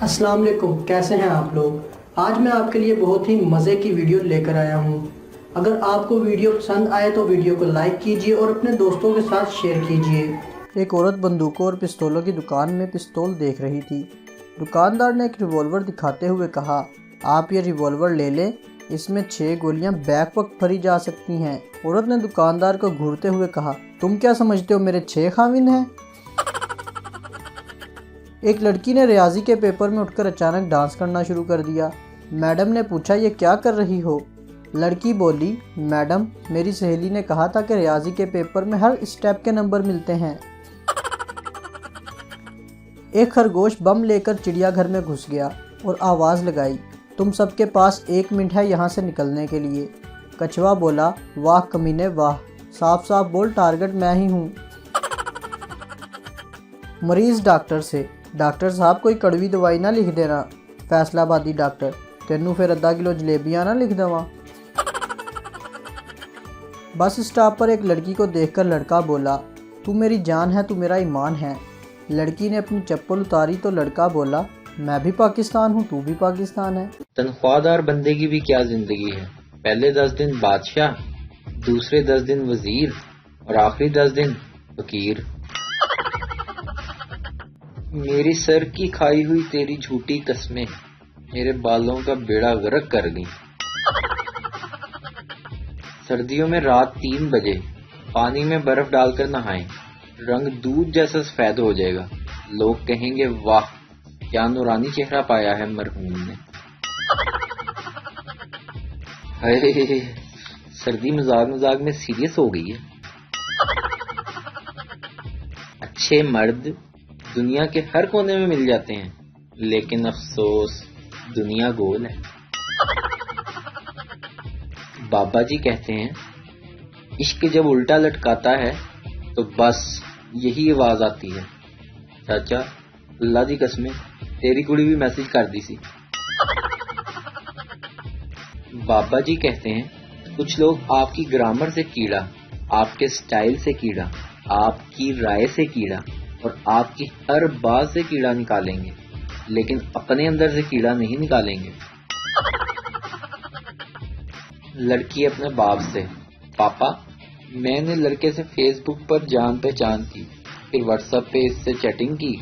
अस्सलाम वालेकुम, कैसे हैं आप लोग। आज मैं आपके लिए बहुत ही मज़े की वीडियो लेकर आया हूं। अगर आपको वीडियो पसंद आए तो वीडियो को लाइक कीजिए और अपने दोस्तों के साथ शेयर कीजिए। एक औरत बंदूकों और पिस्तौलों की दुकान में पिस्तौल देख रही थी। दुकानदार ने एक रिवॉल्वर दिखाते हुए कहा, आप ये रिवॉल्वर ले लें, इसमें 6 गोलियां बैक वक्त भरी जा सकती हैं। औरत ने दुकानदार को घूरते हुए कहा, तुम क्या समझते हो मेरे 6 खाविंद हैं। एक लड़की ने रियाजी के पेपर में उठकर अचानक डांस करना शुरू कर दिया। मैडम ने पूछा, ये क्या कर रही हो। लड़की बोली, मैडम मेरी सहेली ने कहा था कि रियाजी के पेपर में हर स्टेप के नंबर मिलते हैं। एक खरगोश बम लेकर चिड़ियाघर में घुस गया और आवाज़ लगाई, तुम सबके पास 1 मिनट है यहाँ से निकलने के लिए। कछुआ बोला, वाह कमीने वाह, साफ साफ बोल, टारगेट मैं ही हूँ। मरीज़ डॉक्टर से, डॉक्टर साहब कोई कड़वी दवाई ना लिख देना। फैसलाबादी डॉक्टर, तेनू फिर आधा किलो जलेबियाँ ना लिख देवा। बस स्टॉप पर एक लड़की को देखकर लड़का बोला, तू मेरी जान है, तू मेरा ईमान है। लड़की ने अपनी चप्पल उतारी तो लड़का बोला, मैं भी पाकिस्तान हूँ, तू भी पाकिस्तान है। तनख्वाहदार बंदे की भी क्या जिंदगी है। पहले 10 दिन बादशाह, दूसरे 10 दिन वजीर और आखिरी 10 दिन फकीर। मेरी सर की खाई हुई तेरी झूठी कस्में मेरे बालों का बेड़ा गर्क कर गई। सर्दियों में रात 3 बजे पानी में बर्फ डालकर नहाएं, रंग दूध जैसा सफेद हो जाएगा। लोग कहेंगे, वाह क्या नूरानी चेहरा पाया है मरहूम ने। हाय, सर्दी मजाक मजाक में सीरियस हो गई है। अच्छे मर्द दुनिया के हर कोने में मिल जाते हैं, लेकिन अफसोस दुनिया गोल है। बाबा जी कहते हैं, इश्क जब उल्टा लटकाता है तो बस यही आवाज आती है, चाचा अल्लाह दी कसमें तेरी कुड़ी भी मैसेज कर दी सी। बाबा जी कहते हैं, कुछ लोग आपकी ग्रामर से कीड़ा, आपके स्टाइल से कीड़ा, आपकी राय से कीड़ा और आपकी हर बात से कीड़ा निकालेंगे, लेकिन अपने अंदर से कीड़ा नहीं निकालेंगे। लड़की अपने बाप से, पापा मैंने लड़के से फेसबुक पर जान पहचान की, फिर व्हाट्सएप पे इससे चैटिंग की,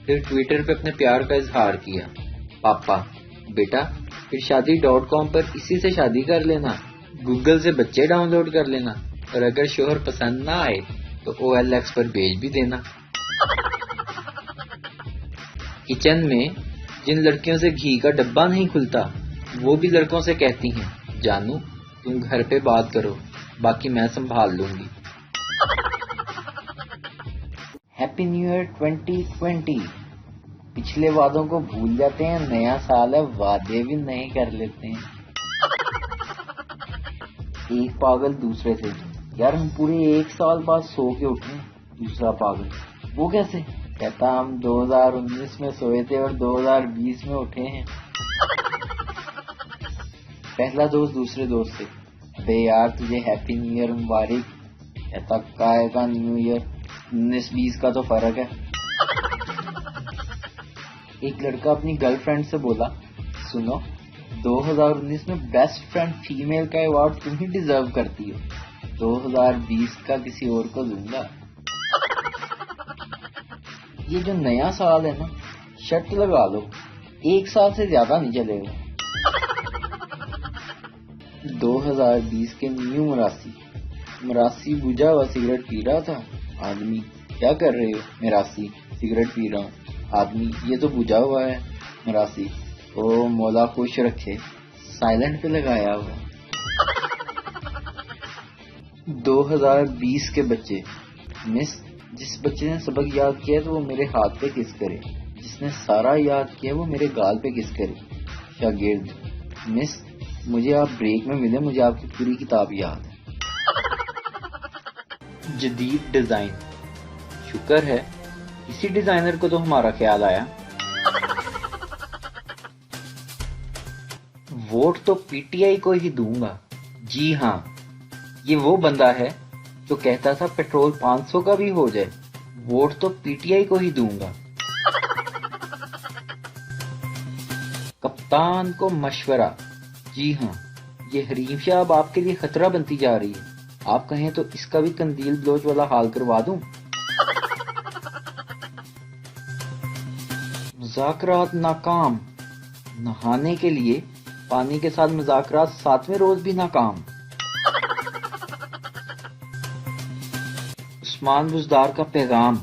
फिर ट्विटर पे अपने प्यार का इजहार किया। पापा, बेटा फिर शादी.com पर इसी से शादी कर लेना, गूगल से बच्चे डाउनलोड कर लेना, और अगर शोहर पसंद ना आए तो OLX पर भेज भी देना। किचन में जिन लड़कियों से घी का डब्बा नहीं खुलता, वो भी लड़कों से कहती हैं, जानू तुम घर पे बात करो, बाकी मैं संभाल लूंगी। Happy new year 2020। पिछले वादों को भूल जाते हैं, नया साल है वादे भी नहीं कर लेते हैं। एक पागल दूसरे से, यार हम पूरे 1 साल बाद सो के उठे। दूसरा पागल, वो कैसे? कहता, हम 2019 में सोए थे और 2020 में उठे हैं। पहला दोस्त दूसरे दोस्त से, अबे यार तुझे हैप्पी न्यू ईयर मुबारक। कहता, काय का न्यू ईयर, 19-20 का तो फर्क है। एक लड़का अपनी गर्लफ्रेंड से बोला, सुनो 2019 में बेस्ट फ्रेंड फीमेल का अवार्ड तुम ही डिजर्व करती हो, 2020 का किसी और को दूंगा। ये जो नया साल है ना, शर्त लगा लो 1 साल से ज्यादा नहीं चलेगा। 2020 के न्यू मरासी बुझा हुआ सिगरेट पी रहा था। आदमी, क्या कर रहे हो? मरासी, सिगरेट पी रहा हूँ। आदमी, ये तो बुझा हुआ है। मरासी, ओ मौला खुश रखे, साइलेंट पे लगाया हुआ। 2020 के बच्चे, मिस जिस बच्चे ने सबक याद किया है तो वो मेरे हाथ पे किस करे, जिसने सारा याद किया वो मेरे गाल पे किस करे। शागिर्द, मिस मुझे आप ब्रेक में मिले, मुझे आपकी पूरी किताब याद है। जदीद डिजाइन, शुक्र है इसी डिजाइनर को तो हमारा ख्याल आया। वोट तो PTI को ही दूंगा। जी हाँ, ये वो बंदा है जो कहता था पेट्रोल 500 का भी हो जाए, वोट तो PTI को ही दूंगा। سلطان کو مشورہ۔ جی ہاں، یہ حریم شاہ اب آپ کے لیے خطرہ بنتی جا رہی ہے، آپ کہیں تو اس کا بھی قندیل بلوچ والا حال کروا دوں۔ مذاکرات ناکام، نہانے کے لیے پانی کے ساتھ مذاکرات 7ویں روز بھی ناکام۔ عثمان بزدار کا پیغام،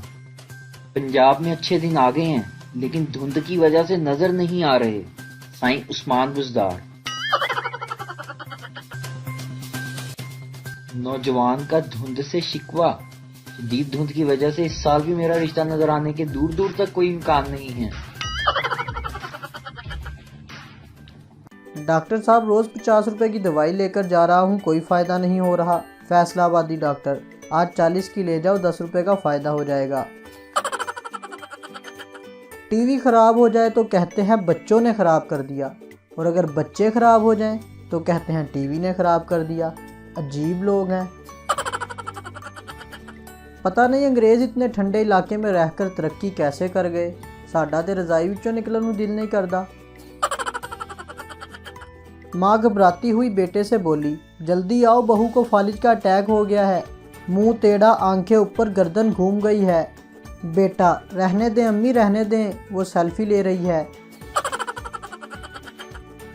پنجاب میں اچھے دن آ گئے ہیں لیکن دھند کی وجہ سے نظر نہیں آ رہے، سائیں عثمان بزدار۔ نوجوان کا دھند سے شکوہ، شدید دھند کی وجہ سے اس سال بھی میرا رشتہ نظر آنے کے دور دور تک کوئی امکان نہیں ہے۔ ڈاکٹر صاحب روز 50 روپے کی دوائی لے کر جا رہا ہوں، کوئی فائدہ نہیں ہو رہا۔ فیصلہ آبادی ڈاکٹر، آج 40 کی لے جاؤ، 10 روپے کا فائدہ ہو جائے گا۔ ٹی وی خراب ہو جائے تو کہتے ہیں بچوں نے خراب کر دیا، اور اگر بچے خراب ہو جائیں تو کہتے ہیں ٹی وی نے خراب کر دیا۔ عجیب لوگ ہیں۔ پتہ نہیں انگریز اتنے ٹھنڈے علاقے میں رہ کر ترقی کیسے کر گئے، ساڈا تے رضائی وچوں نکلن نوں دل نہیں کردا۔ ماں گھبراتی ہوئی بیٹے سے بولی، جلدی آؤ، بہو کو فالج کا اٹیک ہو گیا ہے، منہ ٹیڑھا، آنکھیں اوپر، گردن گھوم گئی ہے۔ بیٹا، رہنے دیں امی، رہنے دیں، وہ سیلفی لے رہی ہے۔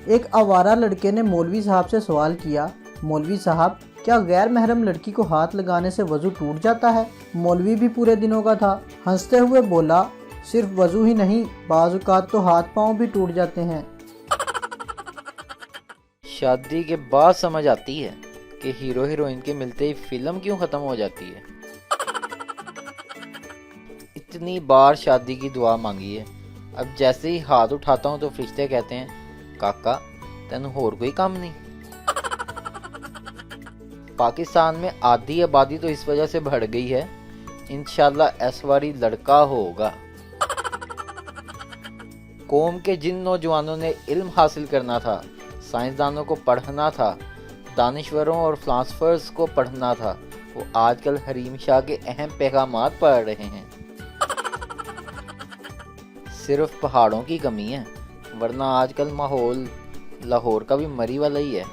ایک آوارہ لڑکے نے مولوی صاحب سے سوال کیا، مولوی صاحب کیا غیر محرم لڑکی کو ہاتھ لگانے سے وضو ٹوٹ جاتا ہے؟ مولوی بھی پورے دنوں کا تھا، ہنستے ہوئے بولا، صرف وضو ہی نہیں، بعض اوقات تو ہاتھ پاؤں بھی ٹوٹ جاتے ہیں۔ شادی کے بعد سمجھ آتی ہے کہ ہیرو ہیروئن کے ملتے ہی فلم کیوں ختم ہو جاتی ہے۔ اتنی بار شادی کی دعا مانگی ہے، اب جیسے ہی ہاتھ اٹھاتا ہوں تو فرشتے کہتے ہیں، کاکا تینوں ہور کوئی کام نہیں۔ پاکستان میں آدھی آبادی تو اس وجہ سے بڑھ گئی ہے، انشاءاللہ اس واری لڑکا ہوگا۔ قوم کے جن نوجوانوں نے علم حاصل کرنا تھا، سائنسدانوں کو پڑھنا تھا، دانشوروں اور فلاسفرز کو پڑھنا تھا، وہ آج کل حریم شاہ کے اہم پیغامات پڑھ رہے ہیں۔ صرف پہاڑوں کی کمی ہے، ورنہ آج کل ماحول لاہور کا بھی مری والا ہی ہے۔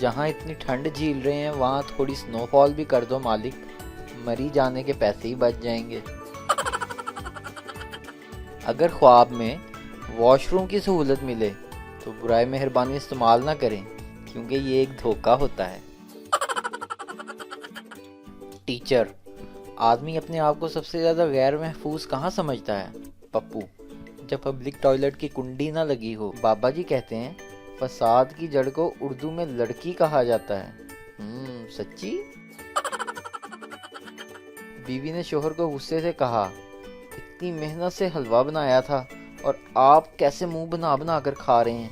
جہاں اتنی ٹھنڈ جھیل رہے ہیں وہاں تھوڑی سنو فال بھی کر دو مالک، مری جانے کے پیسے ہی بچ جائیں گے۔ اگر خواب میں واش روم کی سہولت ملے تو برائے مہربانی استعمال نہ کریں، کیونکہ یہ ایک دھوکہ ہوتا ہے۔ ٹیچر، آدمی اپنے آپ کو سب سے زیادہ غیر محفوظ کہاں سمجھتا ہے؟ پپو، جب پبلک ٹوائلٹ کی کنڈی نہ لگی ہو۔ بابا جی کہتے ہیں فساد کی جڑ کو اردو میں لڑکی کہا جاتا ہے۔ سچی؟ بیوی نے شوہر کو غصے سے کہا، اتنی محنت سے حلوہ بنایا تھا اور آپ کیسے منہ بنا بنا کر کھا رہے ہیں؟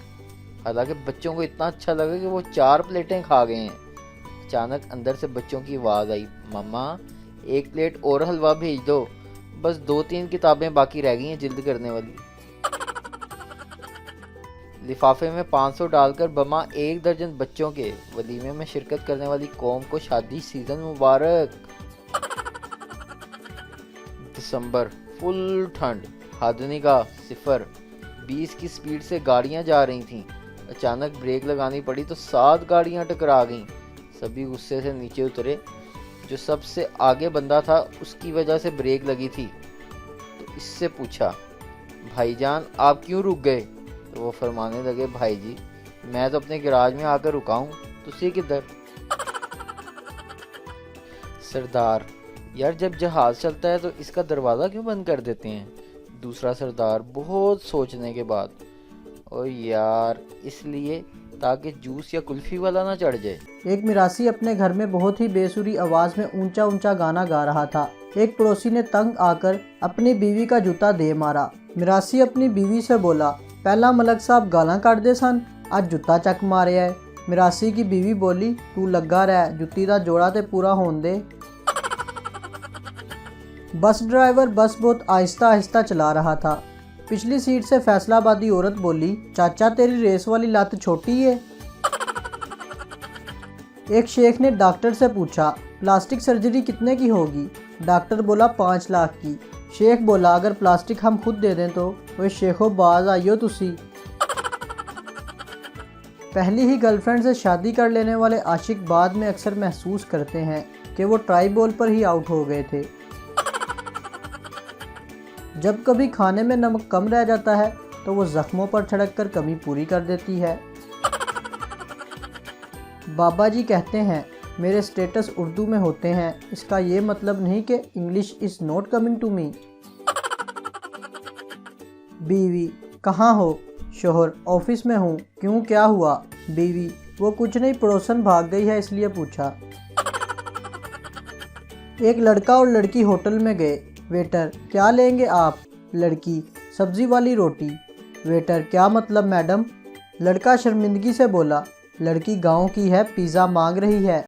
حالانکہ بچوں کو اتنا اچھا لگا کہ وہ 4 پلیٹیں کھا گئے ہیں۔ اچانک اندر سے بچوں کی آواز آئی، ماما 1 پلیٹ اور حلوہ بھیج دو، بس 2-3 کتابیں باقی رہ گئی ہیں جلد کرنے والی۔ لفافے میں 500 ڈال کر بما 1 درجن بچوں کے ولیمے میں شرکت کرنے والی قوم کو شادی سیزن مبارک۔ دسمبر، فل ٹھنڈ، حد نگاہ 0، 20 کی سپیڈ سے گاڑیاں جا رہی تھیں۔ اچانک بریک لگانی پڑی تو 7 گاڑیاں ٹکرا گئیں۔ سبھی غصے سے نیچے اترے۔ جو سب سے آگے بندہ تھا اس کی وجہ سے بریک لگی تھی، تو اس سے پوچھا، بھائی جان آپ کیوں رک گئے؟ تو وہ فرمانے لگے، بھائی جی میں تو اپنے گراج میں آ کر رکا ہوں، تسی کدھر؟ سردار، یار جب جہاز چلتا ہے تو اس کا دروازہ کیوں بند کر دیتے ہیں؟ دوسرا سردار بہت سوچنے کے بعد، اور یار اس لیے تاکہ جوس یا کلفی والا نہ چڑھ جائے۔ ایک میراثی اپنے گھر میں بہت ہی بے سری آواز میں اونچا اونچا گانا گا رہا تھا۔ ایک پڑوسی نے تنگ آ کر اپنی بیوی کا جوتا دے مارا۔ میراثی اپنی بیوی سے بولا، پہلا ملک صاحب گالاں کٹ دے سن، اج جوتا چک ماریا ہے۔ میراثی کی بیوی بولی، تو لگا رہ، جتی دا جوڑا تے پورا ہون دے۔ بس ڈرائیور بس بہت آہستہ آہستہ چلا رہا تھا۔ پچھلی سیٹ سے فیصلہ آبادی عورت بولی، چاچا تیری ریس والی لت چھوٹی ہے۔ ایک شیخ نے ڈاکٹر سے پوچھا، پلاسٹک سرجری کتنے کی ہوگی؟ ڈاکٹر بولا 5 لاکھ کی۔ शेख बोला अगर प्लास्टिक हम खुद दे दें तो। वो शेखो बाज आइयो तुसी। पहली ही गर्लफ्रेंड से शादी कर लेने वाले आशिक बाद में अक्सर महसूस करते हैं कि वो ट्राई बॉल पर ही आउट हो गए थे। जब कभी खाने में नमक कम रह जाता है तो वो जख्मों पर छिड़क कर कमी पूरी कर देती है। बाबा जी कहते हैं मेरे स्टेटस उर्दू में होते हैं, इसका ये मतलब नहीं कि English is not coming to me. बीवी कहाँ हो? शोहर ऑफिस में हूँ। क्यों, क्या हुआ? बीवी वो कुछ नहीं, पड़ोसन भाग गई है इसलिए पूछा। एक लड़का और लड़की होटल में गए। वेटर क्या लेंगे आप? लड़की सब्जी वाली रोटी। वेटर क्या मतलब मैडम? लड़का शर्मिंदगी से बोला लड़की गांव की है, पिज़्ज़ा मांग रही है।